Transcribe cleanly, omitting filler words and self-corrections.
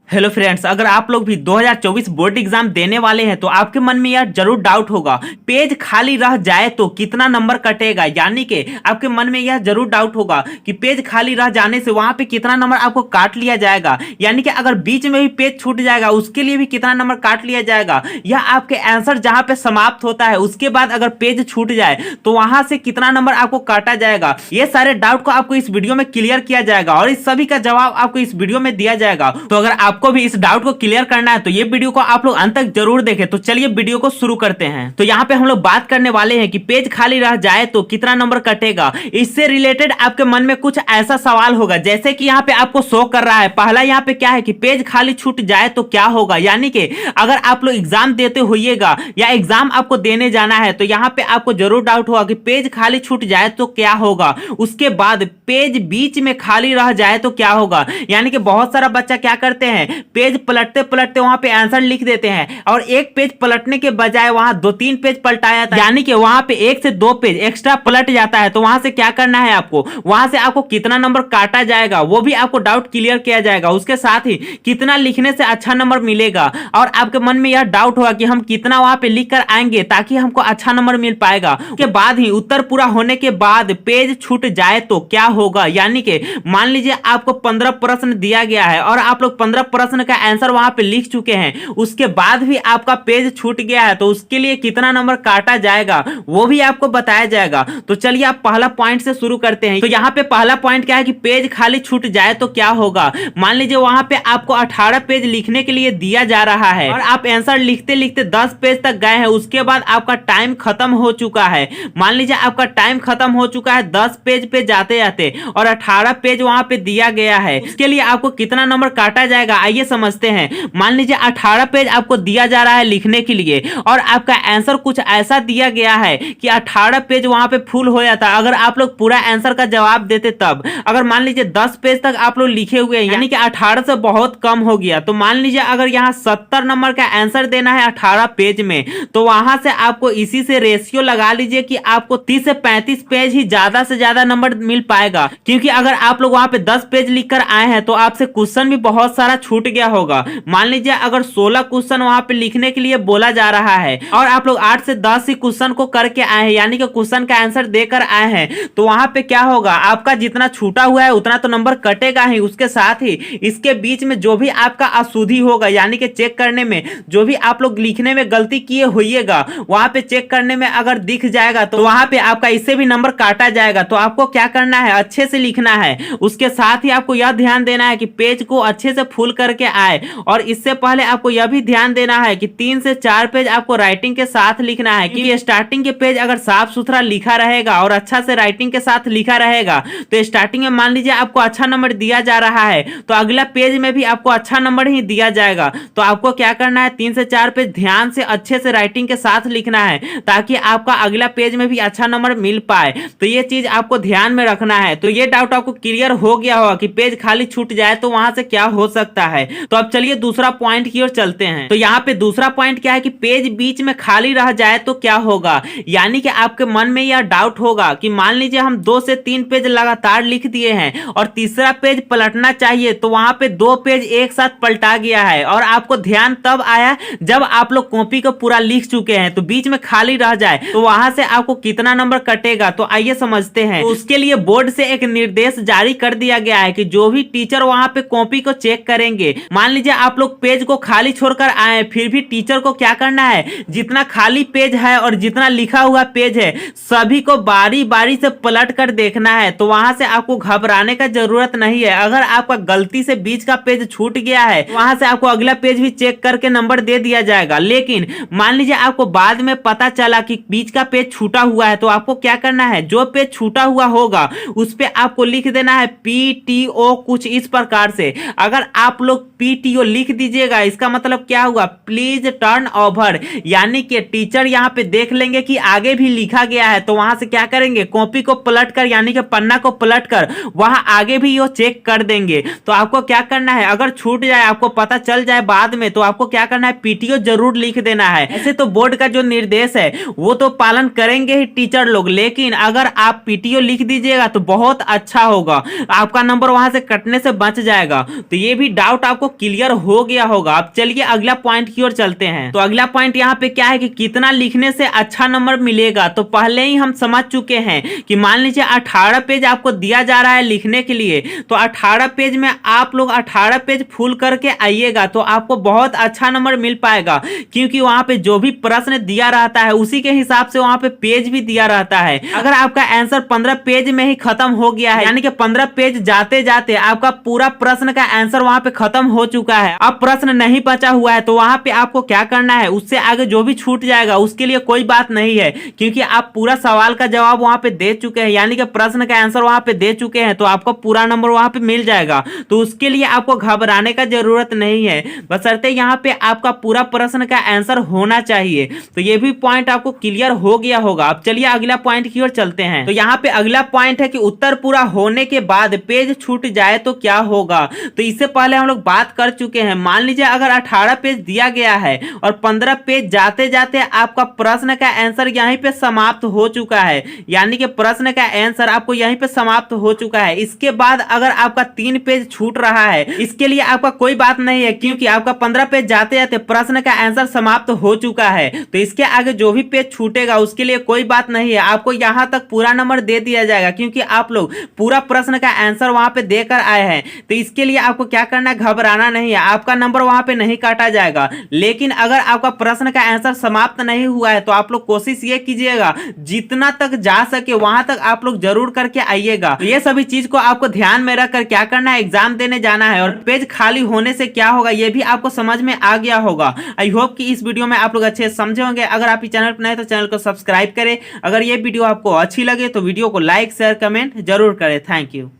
Hello friends, अगर आप लोग भी 2024 बोर्ड एग्जाम देने वाले हैं तो आपके मन में यार जरूर डाउट होगा, पेज खाली रह जाए तो कितना नंबर कटेगा। यानी कि आपके मन में यह जरूर डाउट होगा कि पेज खाली रह जाने से वहां पे कितना नंबर आपको काट लिया जाएगा। यानी कि अगर बीच में भी पेज छूट जाएगा उसके लिए भी कितना नंबर काट लिया जाएगा। यह आपके आंसर जहां पे समाप्त होता है उसके बाद अगर पेज छूट जाए तो वहां से कितना नंबर आपको काटा जाएगा। ये सारे डाउट को आपको इस वीडियो में क्लियर किया जाएगा और इस सभी का जवाब आपको इस वीडियो में दिया जाएगा। तो अगर आपको भी इस डाउट को क्लियर करना है तो ये वीडियो को आप लोग अंत तक जरूर देखें। तो चलिए वीडियो को शुरू करते हैं। तो यहाँ पे हम लोग बात करने वाले हैं कि पेज खाली रह जाए तो कितना नंबर कटेगा। इससे रिलेटेड आपके मन में कुछ ऐसा सवाल होगा जैसे कि यहाँ पे आपको शो कर रहा है। पहला यहाँ पे क्या है कि पेज खाली छूट जाए तो क्या होगा। यानी कि अगर आप लोग एग्जाम देते होइएगा या एग्जाम आपको देने जाना है तो यहाँ पे आपको जरूर डाउट होगा कि पेज खाली छूट जाए तो क्या होगा। उसके बाद पेज बीच में खाली रह जाए तो क्या होगा। यानी कि बहुत सारा बच्चा क्या करते हैं, पेज पलटते पलटते वहां पे आंसर लिख देते हैं और एक पेज पलटने के बजाय वहां 2-3 पेज पलटाया था। यानी कि वहां पे 1 से 2 पेज एक्स्ट्रा पलट जाता है। तो वहां से क्या करना है आपको, वहां से आपको कितना नंबर काटा जाएगा वो भी आपको डाउट क्लियर किया जाएगा। उसके साथ ही कितना लिखने से अच्छा नंबर मिलेगा और आपके मन में यह डाउट होगा कि हम कितना वहां पे लिख कर आएंगे ताकि हमको अच्छा नंबर मिल पाएगा। उसके बाद ही उत्तर पूरा होने के बाद पेज छूट जाए तो क्या होगा। यानी कि मान लीजिए आपको 15 प्रश्न दिया गया है और आप लोग 15 प्रश्न का आंसर वहां पे लिख चुके हैं, उसके बाद भी आपका पेज छूट गया है तो उसके लिए कितना नंबर काटा जाएगा वो भी आपको बताया जाएगा। तो चलिए आप पहला पॉइंट से शुरू करते हैं। तो यहाँ पे पहला पॉइंट क्या है कि पेज खाली छूट जाए तो क्या होगा। मान लीजिए वहां पे आपको 18 पेज लिखने के लिए दिया जा रहा है और आप आंसर लिखते लिखते 10 पेज तक गए हैं। उसके बाद आपका टाइम खत्म हो चुका है। मान लीजिए आपका टाइम खत्म हो चुका है 10 पेज पे जाते जाते और 18 पेज वहां पे दिया गया है। उसके लिए आपको कितना नंबर काटा जाएगा आइए समझते हैं। मान लीजिए 18 पेज आपको दिया जा रहा है लिखने के लिए और आपका आंसर कुछ ऐसा दिया गया है कि 18 पेज वहां पे फुल हो जाता। अगर आप लोग पूरा आंसर का जवाब देते तब अगर मान लीजिए 10 पेज तक आप लोग लिखे हुए हैं यानी कि 18 से बहुत कम हो गया। तो मान लीजिए अगर यहाँ 70 नंबर का आंसर देना है 18 पेज में तो वहां से आपको इसी से रेशियो लगा लीजिए कि आपको 30 से 35 पेज ही ज्यादा से ज्यादा नंबर मिल पाएगा। क्योंकि अगर आप लोग वहां पे 10 पेज लिखकर आए हैं तो आपसे क्वेश्चन भी बहुत सारा छूट गया होगा। मान लीजिए अगर 16 क्वेश्चन वहां पे लिखने के लिए बोला जा रहा है और आप लोग 8 से 10 ही क्वेश्चन को करके आए हैं यानी कि क्वेश्चन का आंसर देकर आए हैं तो वहां पे क्या होगा, आपका जितना छूटा हुआ है उतना तो नंबर कटेगा ही। उसके साथ ही इसके बीच में जो भी आपका अशुद्धि होगा यानी कि चेक करने में जो भी आप लोग लिखने में गलती किए होइएगा वहां पे चेक करने में अगर दिख जाएगा तो वहां पे आपका इससे भी नंबर काटा जाएगा। तो आपको क्या करना है, अच्छे से लिखना है। उसके साथ ही आपको यह ध्यान देना है कि पेज को अच्छे से फुल करके आए और इससे पहले आपको यह भी ध्यान देना है कि 3 से 4 पेज आपको राइटिंग के साथ लिखना है। क्योंकि स्टार्टिंग के पेज अगर साफ सुथरा लिखा रहेगा और अच्छा से राइटिंग के साथ लिखा रहेगा तो स्टार्टिंग में मान लीजिए आपको अच्छा नंबर दिया जा रहा है तो अगला पेज में भी आपको अच्छा नंबर ही दिया जाएगा। तो आपको क्या करना है, 3 से 4 पेज ध्यान से अच्छे से राइटिंग के साथ लिखना है ताकि आपका अगला पेज में भी अच्छा नंबर मिल पाए। तो ये चीज आपको ध्यान में रखना है। तो ये डाउट आपको क्लियर हो गया होगा कि पेज खाली छूट जाए तो वहां से क्या हो सकता है। तो अब चलिए दूसरा पॉइंट की ओर चलते हैं। तो यहाँ पे दूसरा पॉइंट क्या है कि पेज बीच में खाली रह जाए तो क्या होगा। यानी कि आपके मन में यह डाउट होगा कि मान लीजिए हम 2 से 3 पेज लगातार लिख दिए हैं और तीसरा पेज पलटना चाहिए तो वहां पे 2 पेज एक साथ पलटा गया है और आपको ध्यान तब आया जब आप लोग कॉपी को पूरा लिख चुके हैं तो बीच में खाली रह जाए तो वहां से आपको कितना नंबर कटेगा। तो आइए समझते हैं। तो उसके लिए बोर्ड से एक निर्देश जारी कर दिया गया है कि जो भी टीचर वहां पे कॉपी को चेक करेंगे, मान लीजिए आप लोग पेज को खाली छोड़कर आए फिर भी टीचर को क्या करना है, जितना खाली पेज है और जितना लिखा हुआ पेज है सभी को बारी बारी से पलट कर देखना है। तो वहां से आपको घबराने का जरूरत नहीं है। अगर आपका गलती से बीच का पेज छूट गया है वहां से आपको अगला पेज भी चेक करके नंबर दे दिया जाएगा। लेकिन मान लीजिए आपको बाद में पता चला कि बीच का पेज छूटा हुआ है तो आपको क्या करना है, जो पेज छूटा हुआ होगा उस पे आपको लिख देना है PTO कुछ इस प्रकार से। अगर आप लोग PTO लिख दीजिएगा इसका मतलब क्या हुआ, प्लीज टर्न ओवर। यानी कि टीचर यहाँ पे देख लेंगे कि आगे भी लिखा गया है तो वहां से क्या करेंगे, कॉपी को पलट कर यानी कि पन्ना को पलट कर वहां आगे भी ये चेक कर देंगे। तो आपको क्या करना है, अगर छूट जाए आपको पता चल जाए बाद में तो आपको क्या करना है, PTO जरूर लिख देना है। ऐसे तो बोर्ड का जो निर्देश है वो तो पालन करेंगे ही टीचर लोग, लेकिन अगर आप PTO लिख दीजिएगा तो बहुत अच्छा होगा, आपका नंबर वहां से कटने से बच जाएगा। तो ये भी डाउट डाउट आपको क्लियर हो गया होगा। अब चलिए अगला पॉइंट की ओर चलते हैं। तो अगला पॉइंट यहाँ पे क्या है कि कितना लिखने से अच्छा नंबर मिलेगा। तो पहले ही हम समझ चुके हैं कि मान लीजिए 18 पेज आपको दिया जा रहा है लिखने के लिए, तो 18 पेज में आप लोग 18 पेज फुल करके आइएगा तो आपको बहुत अच्छा नंबर मिल पाएगा, क्योंकि वहां पे जो भी प्रश्न दिया रहता है उसी के हिसाब से वहां पे पेज भी दिया रहता है। अगर आपका आंसर 15 पेज में ही खत्म हो गया है, यानी कि 15 पेज जाते जाते आपका पूरा प्रश्न का आंसर वहां पे खत्म हो चुका है, अब प्रश्न नहीं बचा हुआ है, तो वहां पे आपको क्या करना है, उससे आगे जो भी छूट जाएगा उसके लिए कोई बात नहीं है, क्योंकि आप पूरा सवाल का जवाब वहां पे दे चुके हैं, यानी कि प्रश्न का आंसर वहां पे दे चुके हैं, तो आपको पूरा नंबर वहां पे मिल जाएगा। तो उसके लिए आपको घबराने का जरूरत नहीं है, बशर्ते यहाँ पे आपका पूरा प्रश्न का आंसर होना चाहिए। तो ये भी पॉइंट आपको क्लियर हो गया होगा। अब चलिए अगला पॉइंट की ओर चलते हैं। तो यहाँ पे अगला पॉइंट है कि उत्तर पूरा होने के बाद पेज छूट जाए तो क्या होगा। तो इससे पहले हम लोग बात कर चुके हैं। मान लीजिए अगर 18 पेज दिया गया है और 15 पेज जाते जाते आपका प्रश्न का आंसर यहीं पे समाप्त हो चुका है, यानी कि प्रश्न का आंसर आपको यहीं पे समाप्त हो चुका है। इसके बाद अगर आपका 3 पेज छूट रहा है, इसके लिए आपका कोई बात नहीं है, क्योंकि आपका 15 पेज जाते जाते प्रश्न का आंसर समाप्त हो चुका है। तो इसके आगे जो भी पेज छूटेगा उसके लिए कोई बात नहीं है, आपको यहां तक पूरा नंबर दे दिया जाएगा, क्योंकि आप लोग पूरा प्रश्न का आंसर वहां पे देकर आए हैं। तो इसके लिए आपको क्या करना है, घबराना नहीं है, आपका नंबर वहां पे नहीं काटा जाएगा। लेकिन अगर आपका प्रश्न का आंसर समाप्त नहीं हुआ है तो आप लोग कोशिश ये कीजिएगा जितना तक जा सके वहां तक आप लोग जरूर करके आइएगा। तो ये सभी चीज को आपको ध्यान में रखकर क्या करना है, एग्जाम देने जाना है। और पेज खाली होने से क्या होगा ये भी आपको समझ में आ गया होगा। आई होप कि इस वीडियो में आप लोग अच्छे समझे होंगे। अगर आप इस चैनल पर नए तो चैनल को सब्सक्राइब करें। अगर ये वीडियो आपको अच्छी लगे तो वीडियो को लाइक शेयर कमेंट जरूर करें। Thank you.